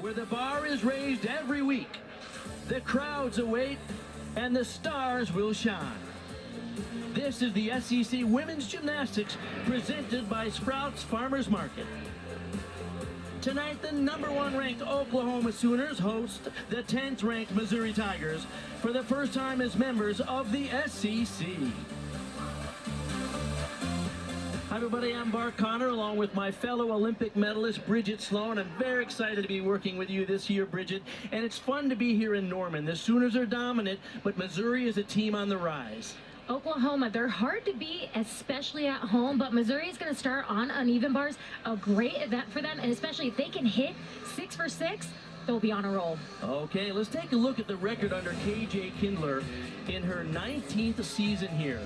where the bar is raised every week, the crowds await, and the stars will shine. This is the SEC Women's Gymnastics presented by Sprouts Farmers Market. Tonight, the #1 ranked Oklahoma Sooners host the 10th ranked Missouri Tigers for the first time as members of the SEC. Hi everybody, I'm Bart Connor along with my fellow Olympic medalist Bridget Sloan. I'm very excited to be working with you this year, Bridget, and it's fun to be here in Norman. The Sooners are dominant, but Missouri is a team on the rise. Oklahoma, they're hard to beat, especially at home, but Missouri is going to start on uneven bars. A great event for them, and especially if they can hit 6 for 6, they'll be on a roll. Okay, let's take a look at the record under KJ Kindler in her 19th season here.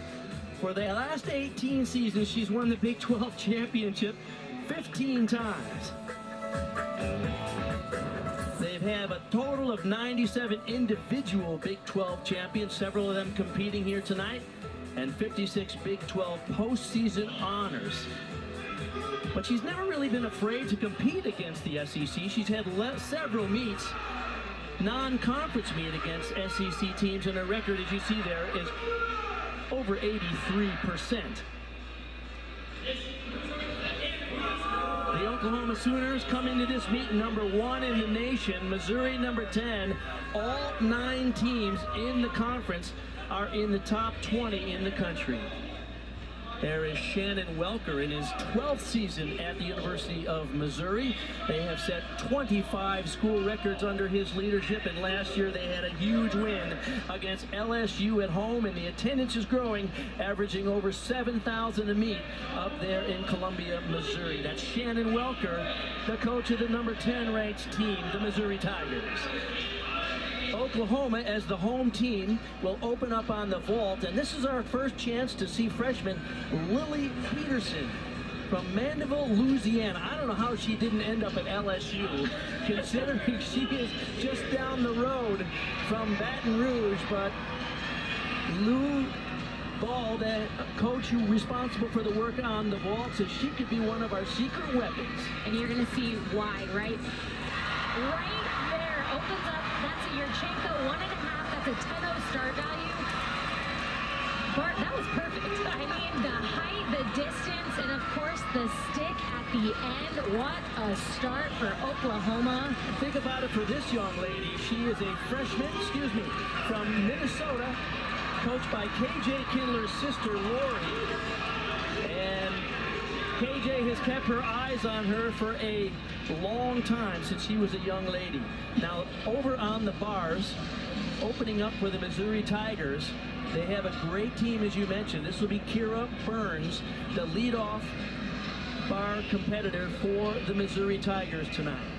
For the last 18 seasons, she's won the Big 12 championship 15 times. They have a total of 97 individual Big 12 champions, several of them competing here tonight, and 56 Big 12 postseason honors. But she's never really been afraid to compete against the SEC. She's had several meets, non-conference meet against SEC teams, and her record, as you see there, is over 83%. The Oklahoma Sooners come into this meet #1 in the nation, Missouri #10. All 9 teams in the conference are in the top 20 in the country. There is Shannon Welker in his 12th season at the University of Missouri. They have set 25 school records under his leadership, and last year they had a huge win against LSU at home, and the attendance is growing, averaging over 7,000 a meet up there in Columbia, Missouri. That's Shannon Welker, the coach of the #10 ranked team, the Missouri Tigers. Oklahoma, as the home team, will open up on the vault, and this is our first chance to see freshman Lily Peterson from Mandeville, Louisiana. I don't know how she didn't end up at LSU, considering she is just down the road from Baton Rouge, but Lou Ball, the coach who's responsible for the work on the vault, says she could be one of our secret weapons. And you're going to see why, right? Right there, opens up. That's a Yurchenko 1.5. That's a 10-0 start value. Bart, that was perfect. I mean, the height, the distance, and of course the stick at the end. What a start for Oklahoma. Think about it for this young lady. She is a freshman, from Minnesota, coached by KJ Kindler's sister, Lori. And KJ has kept her eyes on her for a long time since she was a young lady. Now, over on the bars, opening up for the Missouri Tigers, they have a great team, as you mentioned. This will be Kira Burns, the leadoff bar competitor for the Missouri Tigers tonight.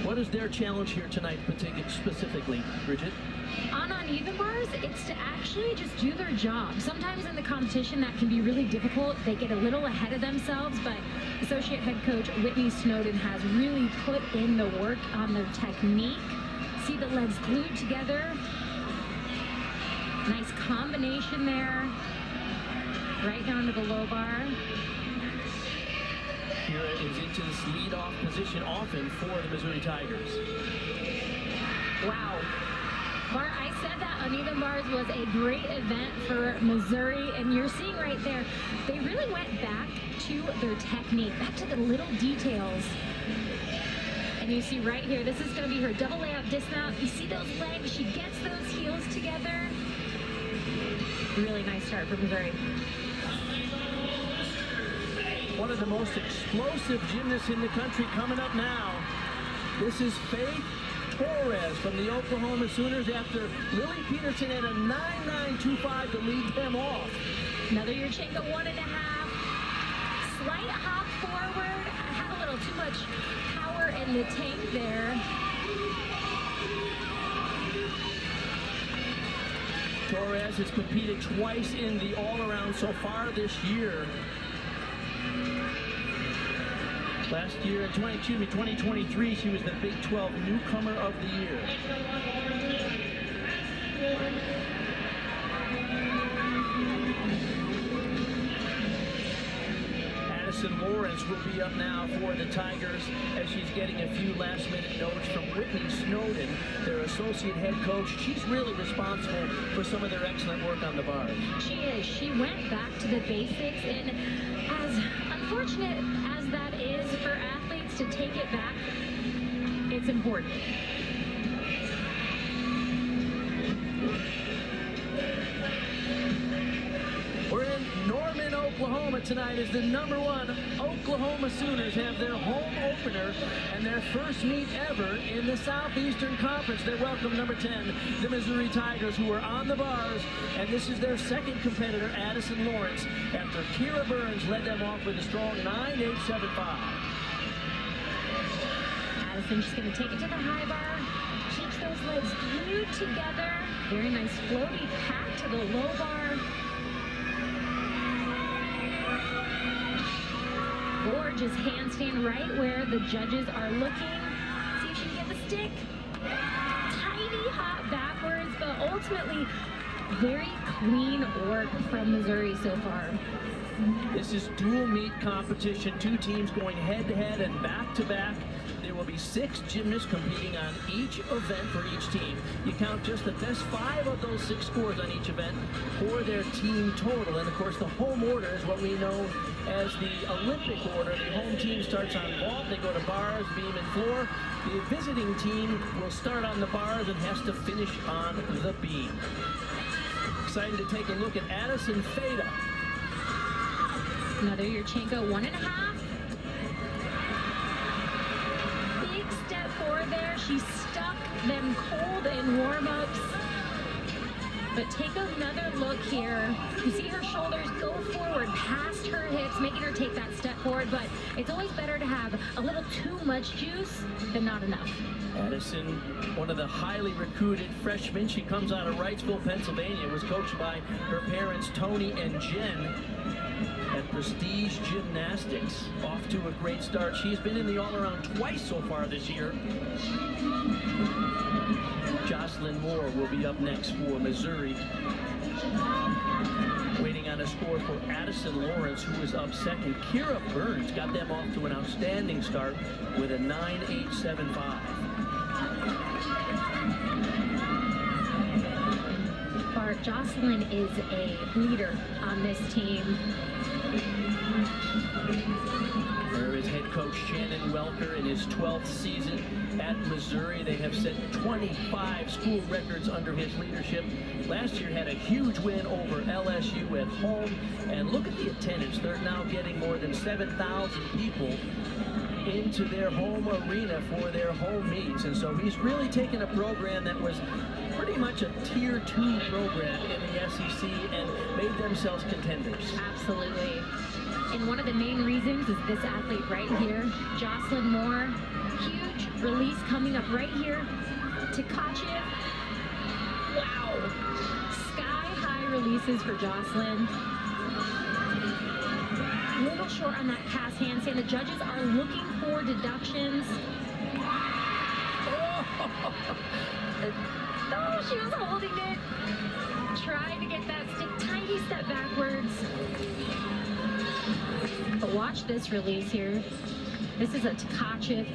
What is their challenge here tonight, specifically, Bridget? On uneven bars, it's to actually just do their job. Sometimes in the competition that can be really difficult. They get a little ahead of themselves, but Associate Head Coach Whitney Snowden has really put in the work on their technique. See the legs glued together. Nice combination there. Right down to the low bar. Kira is into this leadoff position often for the Missouri Tigers. Wow. Bart, I said that uneven bars was a great event for Missouri, and you're seeing right there, they really went back to their technique, back to the little details. And you see right here, this is going to be her double layup dismount. You see those legs, she gets those heels together. Really nice start for Missouri. One of the most explosive gymnasts in the country coming up now. This is Faith Torres from the Oklahoma Sooners after Lily Peterson had a 9.925 to lead them off. Another Yurchenko 1.5. Slight hop forward. Had a little too much power in the tank there. Torres has competed twice in the all-around so far this year. Last year in 2023, she was the Big 12 Newcomer of the Year. Addison Lawrence will be up now for the Tigers as she's getting a few last-minute notes from Whitney Snowden, their associate head coach. She's really responsible for some of their excellent work on the bars. She is. She went back to the basics, and as unfortunate as that is for athletes to take it back, it's important. We're in Norman, Oklahoma tonight as the #1 Oklahoma Sooners have their home opener and their first meet ever in the Southeastern Conference. They welcome number 10, the Missouri Tigers, who are on the bars, and this is their second competitor, Addison Lawrence, after Kira Burns led them off with a strong 9.875. Addison, she's going to take it to the high bar, keeps those legs glued together. Very nice floaty pat to the low bar. Gorgeous handstand right where the judges are looking. See if she can get the stick. Tiny hop backwards, but ultimately very clean work from Missouri so far. This is dual meet competition, two teams going head-to-head and back-to-back. There will be 6 gymnasts competing on each event for each team. You count just the best 5 of those 6 scores on each event for their team total. And of course, the home order is what we know as the Olympic order. The home team starts on vault, they go to bars, beam, and floor. The visiting team will start on the bars and has to finish on the beam. Excited to take a look at Addison Feda. Another Yurchenko 1.5. Big step forward there. She stuck them cold in warm-ups. But take another look here. You see her shoulders go forward past her hips, making her take that step forward. But it's always better to have a little too much juice than not enough. Addison, one of the highly recruited freshmen. She comes out of Wrightsville, Pennsylvania, was coached by her parents, Tony and Jen, at Prestige Gymnastics. Off to a great start. She's been in the all-around twice so far this year. Jocelyn Moore will be up next for Missouri. Waiting on a score for Addison Lawrence, who is up second. Kira Burns got them off to an outstanding start with a 9.875. Bart, Jocelyn is a leader on this team. There is head coach Shannon Welker in his 12th season at Missouri. They have set 25 school records under his leadership. Last year had a huge win over LSU at home. And look at the attendance. They're now getting more than 7,000 people into their home arena for their home meets. And so he's really taken a program that was pretty much a Tier 2 program in the SEC and made themselves contenders. Absolutely. And one of the main reasons is this athlete right here, Jocelyn Moore. Huge release coming up right here. Tkachev. Wow. Sky-high releases for Jocelyn. A little short on that pass handstand. The judges are looking for deductions. Oh, she was holding it. Trying to get that stick. Tiny step backwards. But watch this release here. This is a Tkachev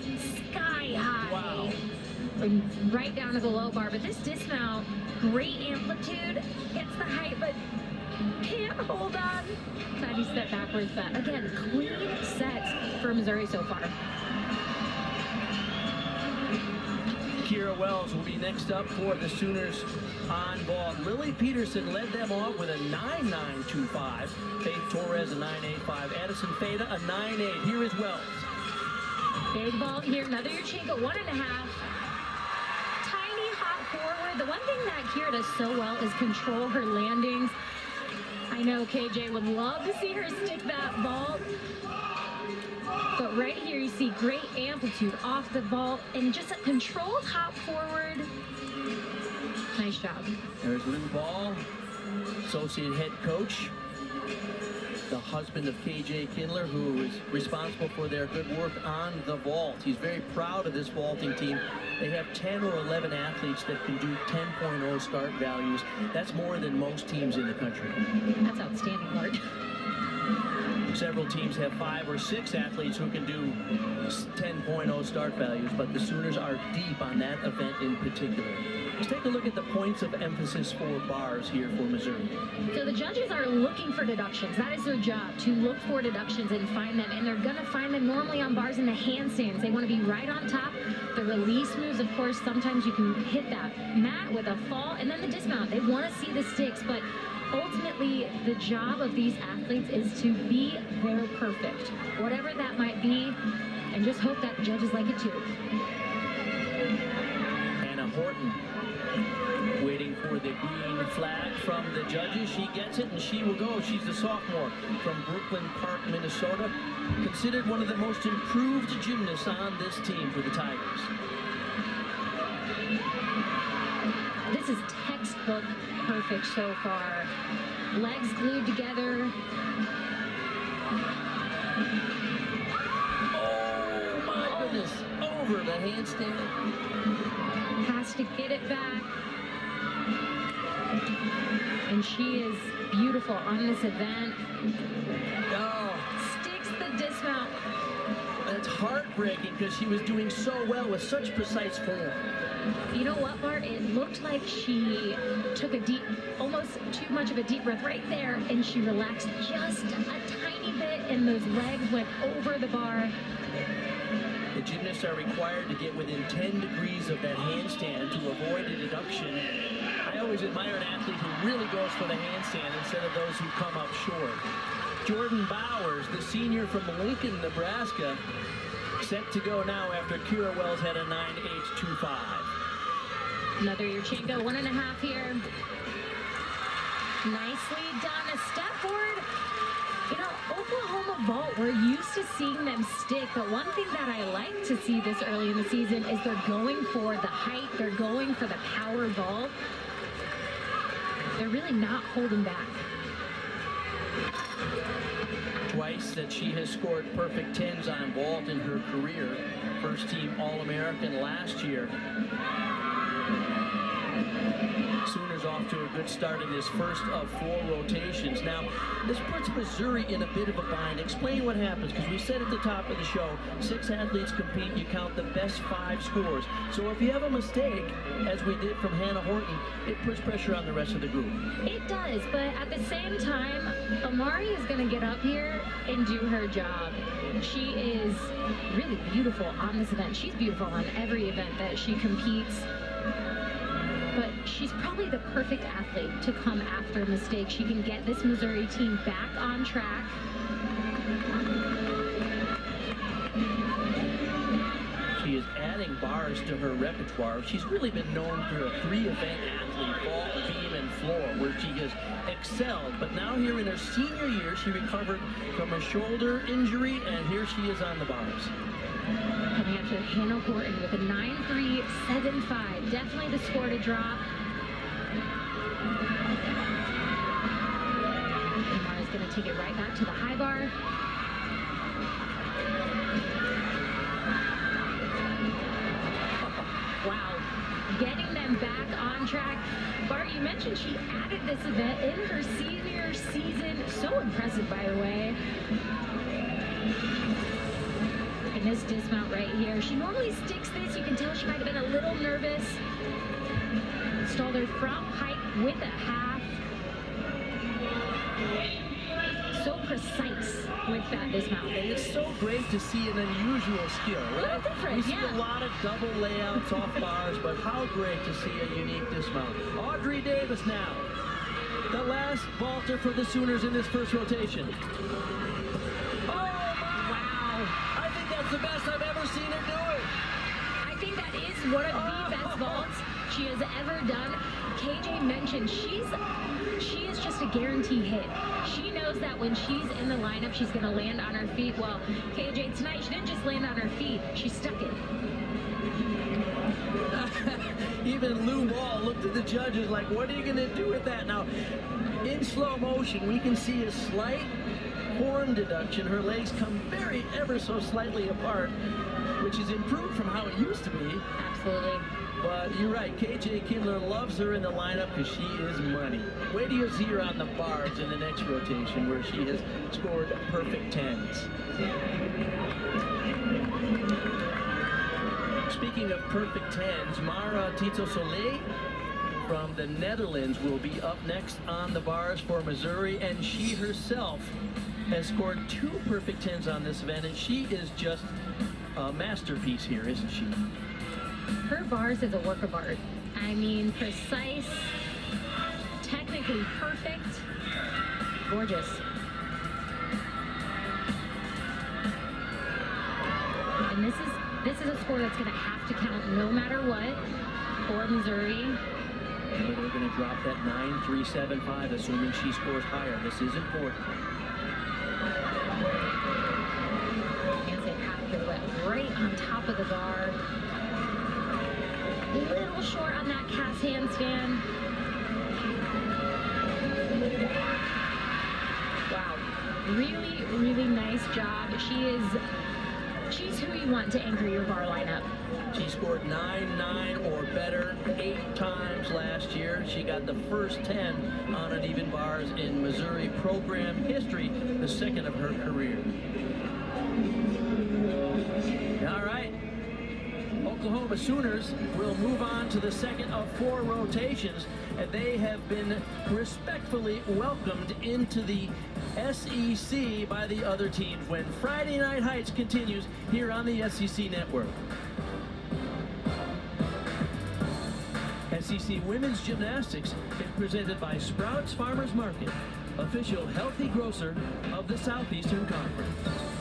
sky high. Wow. Right down to the low bar. But this dismount, great amplitude, gets the height, but can't hold on. Tiny step backwards. But again, clean sets for Missouri so far. Kira Wells will be next up for the Sooners on vault. Lily Peterson led them off with a 9.925. Faith Torres a 9.85. Addison Feda a 9.8. Here is Wells. Big vault here. Another Yurchenko 1.5. Tiny hop forward. The one thing that Kira does so well is control her landings. I know KJ would love to see her stick that vault. But right here you see great amplitude off the vault and just a controlled hop forward. Nice job. There's Lou Ball, associate head coach, the husband of KJ Kindler, who is responsible for their good work on the vault. He's very proud of this vaulting team. They have 10 or 11 athletes that can do 10.0 start values. That's more than most teams in the country. That's outstanding, Bart. Several teams have 5 or 6 athletes who can do 10.0 start values, but the Sooners are deep on that event in particular. Let's take a look at the points of emphasis for bars here for Missouri. So the judges are looking for deductions. That is their job, to look for deductions and find them. And they're going to find them normally on bars in the handstands. They want to be right on top. The release moves, of course, sometimes you can hit that mat with a fall. And then the dismount. They want to see the sticks, but ultimately, the job of these athletes is to be their perfect, whatever that might be, and just hope that the judges like it too. Hannah Horton waiting for the green flag from the judges. She gets it, and she will go. She's the sophomore from Brooklyn Park, Minnesota, considered one of the most improved gymnasts on this team for the Tigers. This is textbook perfect so far. Legs glued together. Oh my goodness, over the handstand. Has to get it back. And she is beautiful on this event. Oh, Sticks the dismount. that's heartbreaking because she was doing so well with such precise form. You know what, Bart? It looked like she took a deep, almost too much of a deep breath right there, and she relaxed just a tiny bit, and those legs went over the bar. The gymnasts are required to get within 10 degrees of that handstand to avoid a deduction. I always admire an athlete who really goes for the handstand instead of those who come up short. Jordan Bowers, the senior from Lincoln, Nebraska, set to go now after Kira Wells had a 9.825. Another Yurchenko, 1.5 here. Nicely done. A step forward. You know, Oklahoma vault, we're used to seeing them stick, but one thing that I like to see this early in the season is they're going for the height, they're going for the power vault. They're really not holding back. Twice that she has scored perfect 10s on vault in her career. First team All-American last year. Sooners off to a good start in this first of 4 rotations. Now, this puts Missouri in a bit of a bind. Explain what happens, because we said at the top of the show, 6 athletes compete, you count the best 5 scores. So if you have a mistake, as we did from Hannah Horton, it puts pressure on the rest of the group. It does, but at the same time, Amari is going to get up here and do her job. She is really beautiful on this event. She's beautiful on every event that she competes. But she's probably the perfect athlete to come after a mistake. She can get this Missouri team back on track. She is adding bars to her repertoire. She's really been known for a 3-event athlete, vault, beam, and floor, where she has excelled. But now here in her senior year, she recovered from a shoulder injury, and here she is on the bars. Coming after Hannah Horton with a 9.375. Definitely the score to drop. Amara's going to take it right back to the high bar. Wow. Getting them back on track. Bart, you mentioned she added this event in her senior season. So impressive, by the way. And this dismount right here. She normally sticks this. You can tell she might have been a little nervous. Stalled her front pike with a half. So precise with that dismount. And it's so great to see an unusual skill, right? Different, we see yeah. a lot of double layouts off bars, but how great to see a unique dismount. Audrey Davis now, the last vaulter for the Sooners in this first rotation. I think that's the best I've ever seen her do it. I think that is one of the best vaults she has ever done. KJ mentioned she is just a guarantee hit. She knows that when she's in the lineup, she's going to land on her feet. Well, KJ, tonight she didn't just land on her feet, she stuck it. Even Lou Ball looked at the judges like, what are you going to do with that? Now, in slow motion, we can see a slight form deduction. Her legs come ever so slightly apart. which is improved from how it used to be. Absolutely. But you're right, KJ Kindler loves her in the lineup because she is money. Wait till you see her on the bars in the next rotation where she has scored perfect tens. Speaking of perfect tens, Mara Tito Soleil from the Netherlands will be up next on the bars for Missouri, and she herself has scored 2 perfect tens on this event, and she is just a masterpiece here, isn't she? Her bars is a work of art. I mean, precise, technically perfect, gorgeous. And this is a score that's going to have to count no matter what for Missouri. But they're going to drop that 9.375, assuming she scores higher. This is important. As they have to went right on top of the bar. A little short on that cast handstand. Wow. Really, really nice job. She's who you want to anchor your bar lineup. She scored 9-9 or better 8 times last year. She got the first 10 on uneven bars in Missouri program history, the second of her career. All right. Oklahoma Sooners will move on to the second of 4 rotations, and they have been respectfully welcomed into the SEC by the other teams when Friday Night Heights continues here on the SEC Network. SEC Women's Gymnastics is presented by Sprouts Farmers Market, official healthy grocer of the Southeastern Conference.